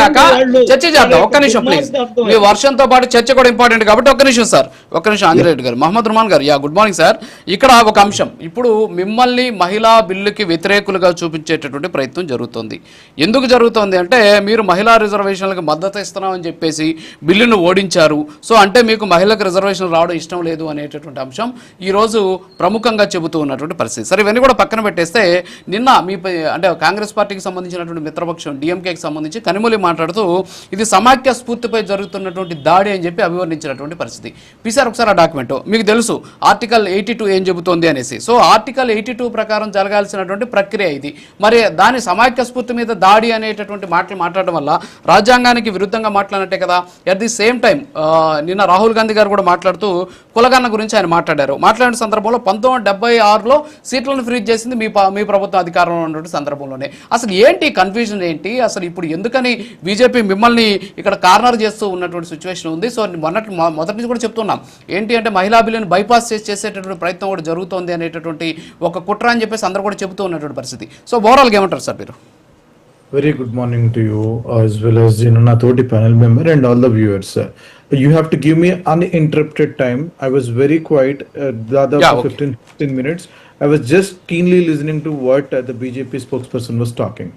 అయిపోయినాక చర్చ చేద్దాం. ఒక్క నిమిషం ప్లీజ్, మీ వర్షంతో పాటు చర్చ కూడా ఇంపార్టెంట్ కాబట్టి ఒక్క నిమిషం సార్, ఒక్క నిమిషం. ఆంజనేయ రెడ్డి గారు, మహమ్మద్ రుమాన్ గారు, గుడ్ మార్నింగ్ సార్. ఇక్కడ ఒక అంశం, ఇప్పుడు మిమ్మల్ని మహిళా బిల్లుకి వ్యతిరేకులుగా చూపించేటటువంటి ప్రయత్నం జరుగుతుంది. ఎందుకు జరుగుతుంది అంటే మీరు మహిళా రిజర్వేషన్లకు మద్దతు ఇస్తున్నామని చెప్పేసి బిల్లును ఓడించారు, సో అంటే మీకు మహిళలకు రిజర్వేషన్ రావడం ఇష్టం లేదు అనేటటువంటి అంశం ఈరోజు ప్రముఖంగా చెబుతూ ఉన్నటువంటి పరిస్థితి. సరే, ఇవన్నీ కూడా పక్కన పెట్టేస్తే నిన్న మీ అంటే కాంగ్రెస్ పార్టీకి సంబంధించినటువంటి మిత్రపక్షం డిఎంకేకి సంబంధించి కనిమొళి మాట్లాడుతూ ఇది సమాఖ్య స్ఫూర్తిపై జరుగుతున్నటువంటి దాడి అని చెప్పి అభివర్ణించినటువంటి పరిస్థితి. పిసార్ ఒకసారి ఆ డాక్యుమెంట్ మీకు తెలుసు ఆర్టికల్ 82 ఏం చెబుతోంది అనేసి. సో ఆర్టికల్ 82 ప్రకారం జరగాల్సినటువంటి ప్రక్రియ ఇది. మరి దాని సమాఖ్య స్ఫూర్తి మీద దాడి అనేటటువంటి మాటలు మాట్లాడడం వల్ల రాజ్యాంగానికి విరుద్ధంగా మాట్లాడినట్టే కదా. అట్ ది సేమ్ టైం నిన్న రాహుల్ గాంధీ గారు కూడా మాట్లాడుతూ కులగన్న గురించి ఆయన మాట్లాడారు. మాట్లాడిన సందర్భంలో 1976లో సీట్లను ఫ్రీజ్ చేసింది మీ ప్రభుత్వం అధికారంలో ఉన్నటువంటి సందర్భంలోనే. అసలు ఏంటి కన్ఫ్యూజన్ ఏంటి అసలు, ఇప్పుడు ఎందుకని బీజేపీ మిమ్మల్ని ఇక్కడ కార్నర్ చేస్తూ ఉన్నటువంటి సిచ్యువేషన్ ఉంది. సో మొదటి నుంచి కూడా చెప్తున్నాం ఏంటి అంటే మహిళా బిల్లుని బైపాస్ చేసేటటువంటి ప్రయత్నం కూడా జరుగుతోంది అనేటటువంటి ఒక కుట్ర అని చెప్పేసి అందరూ కూడా చెబుతూ ఉన్నటువంటి పరిస్థితి. సో ఓవరాల్గా ఏమంటారు సార్ మీరు? Very good morning to you as well as na toti panel member and all the viewers. You have to give me uninterrupted time. I was very quiet the other 15 minutes. I was just keenly listening to what the BJP spokesperson was talking.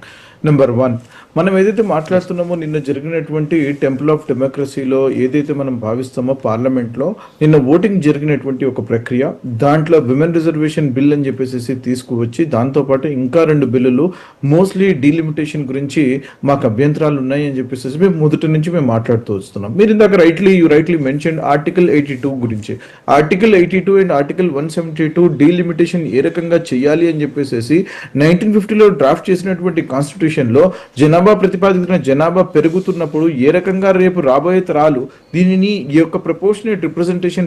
Number 1, మనం ఏదైతే మాట్లాడుతున్నామో నిన్న జరిగినటువంటి temple of డెమోక్రసీలో ఏదైతే మనం భావిస్తామో పార్లమెంట్లో నిన్న ఓటింగ్ జరిగినటువంటి ఒక ప్రక్రియ, దాంట్లో విమెన్ రిజర్వేషన్ బిల్ అని చెప్పేసి తీసుకువచ్చి దాంతోపాటు ఇంకా 2 బిల్లులు మోస్ట్లీ డీలిమిటేషన్ గురించి మాకు అభ్యంతరాలు ఉన్నాయి అని చెప్పేసి మేము మొదటి నుంచి మేము మాట్లాడుతూ వస్తున్నాం. మీరు ఇందాక రైట్లీ మెన్షన్ ఆర్టికల్ 82 గురించి. ఆర్టికల్ 82 అండ్ ఆర్టికల్ 172 డీలిమిటేషన్ ఏ రకంగా చేయాలి అని చెప్పేసి 1950లో డ్రాఫ్ట్ చేసినటువంటి కాన్స్టిట్యూషన్ లో జనాభా ప్రతిపాదిత జనాభా పెరుగుతున్నప్పుడు ఏ రకంగా రేపు రాబోయే తరాలు దీనిని ఈ యొక్క ప్రపోర్షనేట్ రిప్రజెంటేషన్